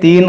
3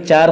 4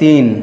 3,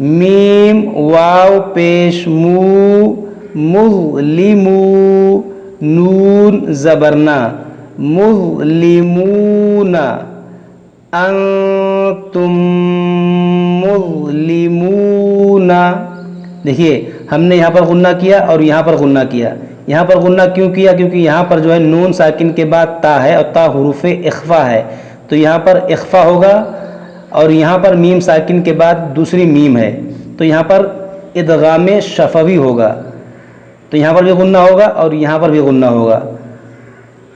میم واو پیش مو مظلمو نون زبرنا مظلمون انتم مظلمون. دیکھیے ہم نے یہاں پر غنہ کیا اور یہاں پر غنہ کیا. یہاں پر غنہ کیوں کیا؟ کیونکہ یہاں پر جو ہے نون ساکن کے بعد تا ہے اور تا حروف اخفا ہے، تو یہاں پر اخفا ہوگا، اور یہاں پر میم ساکن کے بعد دوسری میم ہے، تو یہاں پر ادغام شفوی ہوگا. تو یہاں پر بھی غنہ ہوگا اور یہاں پر بھی غنہ ہوگا.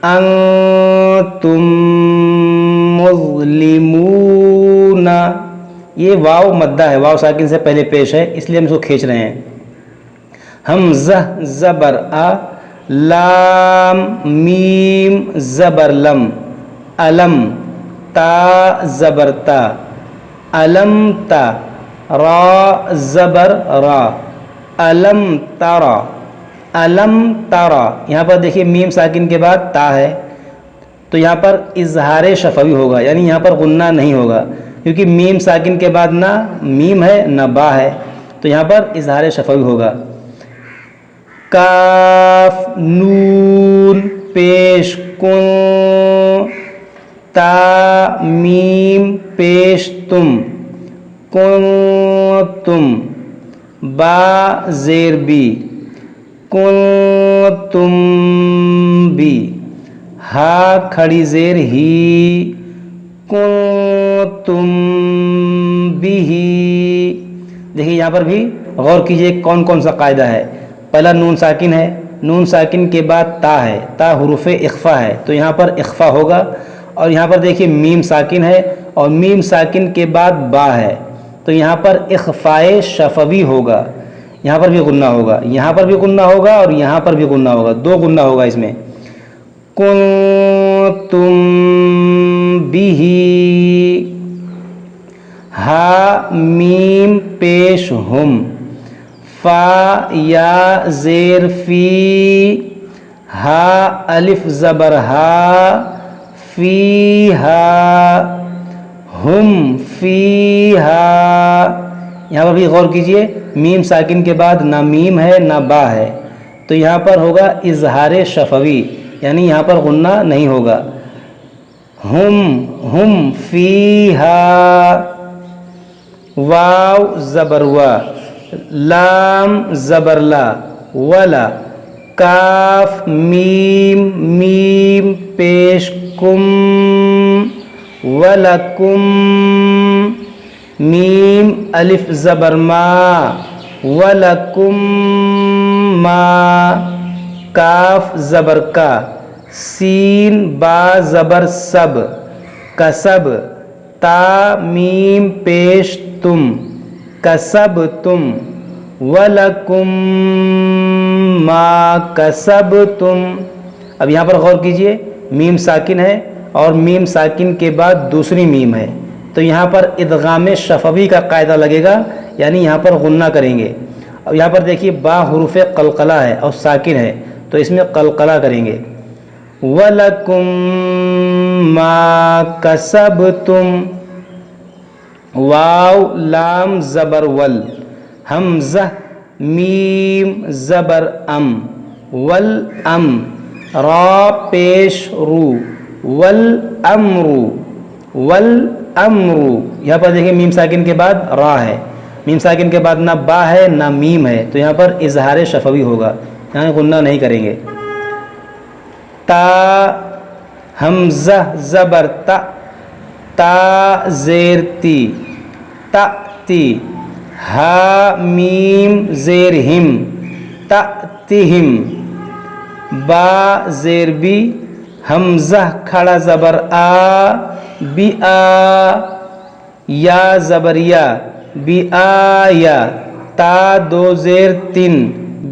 انتم مظلمون. یہ واو مدہ ہے، واو ساکن سے پہلے پیش ہے، اس لیے ہم اس کو کھینچ رہے ہیں. حمزہ زبر آ، لام میم زبر لم، علم تا زبر تا، علم تا، را زبر را، علم ترا، علم ترا. یہاں پر دیکھیے میم ساکن کے بعد تا ہے، تو یہاں پر اظہار شفوی ہوگا، یعنی یہاں پر غنہ نہیں ہوگا، کیونکہ میم ساکن کے بعد نہ میم ہے نہ با ہے، تو یہاں پر اظہار شفوی ہوگا. کاف نون پیش کن، تا میم پیش تم، کنتم، با زیر بی، کنتم بی، ہا کھڑی زیر ہی، کنتم بیہی. دیکھیے یہاں پر بھی غور کیجئے کون کون سا قاعدہ ہے. پہلا نون ساکن ہے، نون ساکن کے بعد تا ہے، تا حروف اخفا ہے، تو یہاں پر اخفا ہوگا. اور یہاں پر دیکھیے میم ساکن ہے اور میم ساکن کے بعد با ہے، تو یہاں پر اخفائے شفوی ہوگا. یہاں پر بھی غنہ ہوگا، یہاں پر بھی غنہ ہوگا اور یہاں پر بھی غنہ ہوگا، دو غنہ ہوگا اس میں. کنتم بیہی، ہا میم پیش ہم، فا یا زیر فی، ہا الف زبر ہا، فی ہا، ہم فی ہا. یہاں پر بھی غور کیجئے میم ساکن کے بعد نہ میم ہے نہ با ہے، تو یہاں پر ہوگا اظہار شفوی، یعنی یہاں پر غنہ نہیں ہوگا. ہم فیہا، واو زبر وا، لام زبر لا، ولا، کاف میم پیش کم، ولکم، میم الف زبر ما، ولکم ما، کاف زبر کا، سین با زبر سب، کسب، تا میم پیش تم، کسب تم، وَلَكُمْ مَا كَسَبْتُمْ. اب یہاں پر غور کیجئے میم ساکن ہے اور میم ساکن کے بعد دوسری میم ہے، تو یہاں پر ادغام شفوی کا قاعدہ لگے گا، یعنی یہاں پر غنہ کریں گے. اب یہاں پر دیکھیے با حروف قلقلہ ہے اور ساکن ہے، تو اس میں قلقلہ کریں گے. وَلَكُمْ مَا كَسَبْتُمْ، واو لام زبر ول، حمزہ میم زبر ام، والام، را پیش رو، والامر، والامر. یہاں پر دیکھیں میم ساکن کے بعد را ہے، میم ساکن کے بعد نہ با ہے نہ میم ہے، تو یہاں پر اظہار شفوی ہوگا، یہاں غنہ نہیں کریں گے. تا حمزہ زبر تا، تا زیر تی، تأتی، ہا میم زیر ہم، تأتہم، با زیر بی، حمزہ کھڑا زبر آ، بی آ، یا زبر یا، بی آیا، تا دو زیر تن،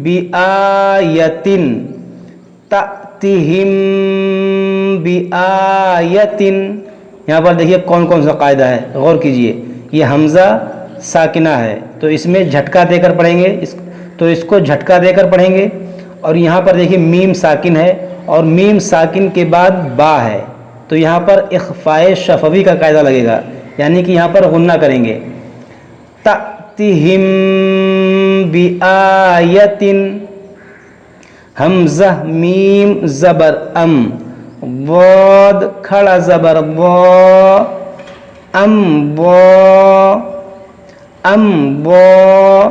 بی آیتن، تأتہم بی آیتن. یہاں پر دیکھیے کون کون سا قاعدہ ہے، غور کیجئے. یہ حمزہ ساکنہ ہے تو اس میں جھٹکا دے کر پڑھیں گے، تو اس کو جھٹکا دے کر پڑھیں گے. اور یہاں پر دیکھیے میم ساکن ہے اور میم ساکن کے بعد با ہے، تو یہاں پر اخفاء شفوی کا قاعدہ لگے گا، یعنی کہ یہاں پر غنہ کریں گے. تأتہم بآیۃ، حمزہ میم زبر ام، ضاد کھڑا زبر ضا، ام ضا، ام ضا۔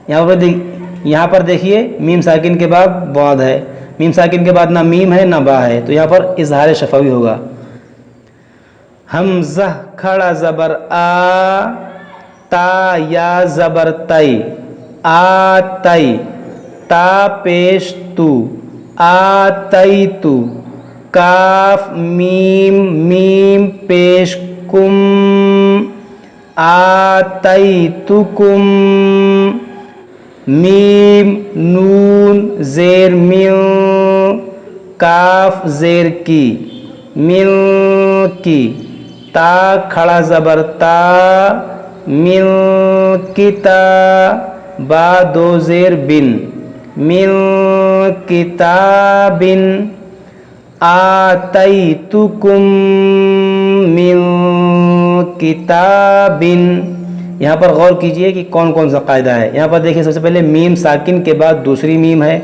یہاں پر دیکھیے میم ساکن کے بعد ضاد ہے، میم ساکن کے بعد نہ میم ہے نہ با ہے، تو یہاں پر اظہار شفوی ہوگا۔ حمزہ کھڑا زبر آ، تا یا زبر تی، آتی، تا پیش تو، آتیتو، کاف میم میم پیش کم، آتیتکم، میم نون زیر من، کاف زیر کی، من کی، تا کھڑا زبر تا، من کتا، با دو زیر بن، من کتاب، آتیتکم من کتاب۔ یہاں پر غور کیجئے کہ کون کون سا قاعدہ ہے۔ یہاں پر دیکھیں سب سے پہلے میم ساکن کے بعد دوسری میم ہے،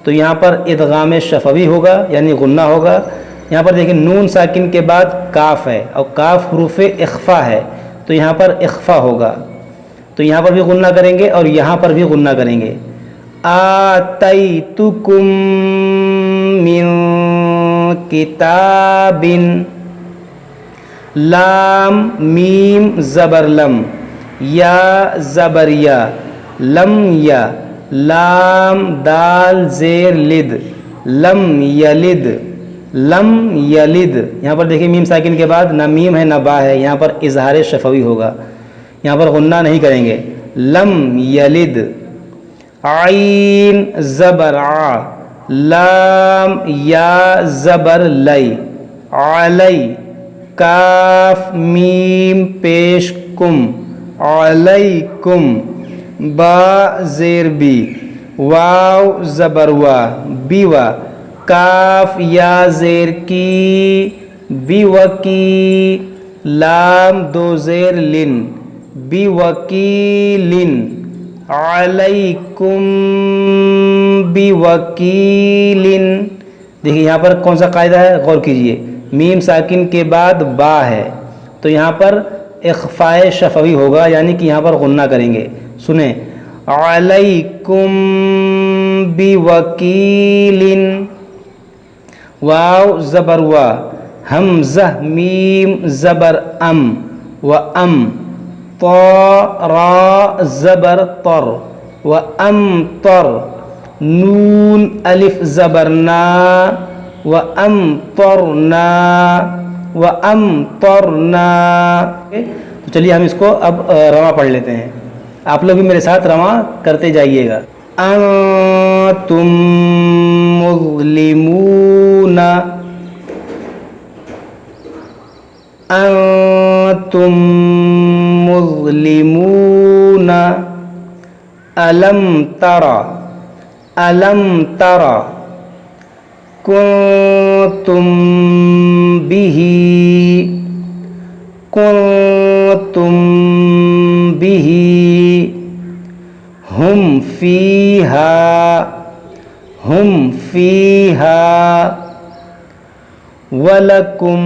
تو یہاں پر ادغام شفوی ہوگا یعنی غنہ ہوگا۔ یہاں پر دیکھیں نون ساکن کے بعد کاف ہے اور کاف حروف اخفا ہے، تو یہاں پر اخفا ہوگا، تو یہاں پر بھی غنہ کریں گے اور یہاں پر بھی غنہ کریں گے۔ آتیتکم من کتاب، لام میم زبر لم، یا زبر یا، لم یا، لام دال زیر لد، لم یلد، لم یلد۔ یہاں پر دیکھیں میم ساکن کے بعد نہ میم ہے نہ با ہے، یہاں پر اظہار شفوی ہوگا، یہاں پر غنہ نہیں کریں گے۔ لم یلد، عین زبر ع، لام یا زبر لی، علی، کاف میم پیش کم، علیکم، با زیر بی، واو زبر وا، بیوا، کاف یا زیر کی، بیوکی، لام دو زیر لن، بیوکیلن، علیکم بیوکیلن۔ دیکھیے یہاں پر کون سا قاعدہ ہے، غور کیجئے، میم ساکن کے بعد با ہے تو یہاں پر اخفاء شفوی ہوگا یعنی کہ یہاں پر غنہ کریں گے۔ سنیں، علیکم بیوکیلن، واو زبر وا، حمزہ میم زبر ام و ام، طا را زبر طر و ام طر، نون الف زبر نا و ام طرنا و ام طرنا۔ تو چلیے ہم اس کو اب رواں پڑھ لیتے ہیں، آپ لوگ بھی میرے ساتھ رواں کرتے جائیے گا۔ انتم مظلمون، انتم مظلمون، الم ترى، الم ترى، کنتم به، کنتم به، ہم فیہا، ہم فیہا، وَلَكُمْ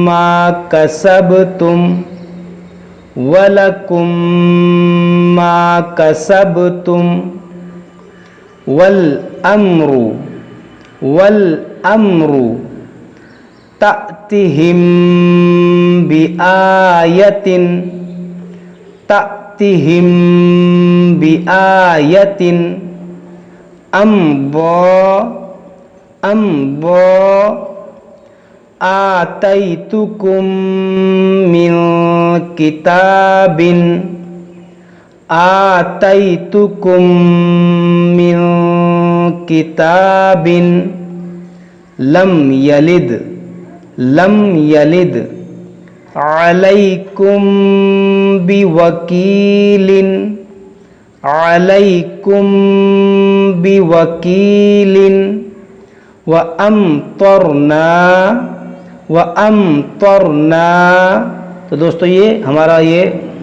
مَا كَسَبْتُمْ، وَلَكُمْ مَا كَسَبْتُمْ، وَالْأَمْرُ، وَالْأَمْرُ، تَأْتِهِمْ بِآيَةٍ، تَأْتِهِمْ بِآيَةٍ، أَمْضَى، أَمْضَى، آتَيْتُكُمْ مِنْ كِتَابٍ، آتَيْتُكُمْ مِنْ كِتَابٍ، لَمْ يَلِدْ، لَمْ يَلِدْ، عَلَيْكُمْ بِوَكِيلٍ، عَلَيْكُمْ بِوَكِيلٍ، وَأَمْطَرْنَا، وَأَمْطَرْنَا۔ تو دوستو یہ ہمارا یہ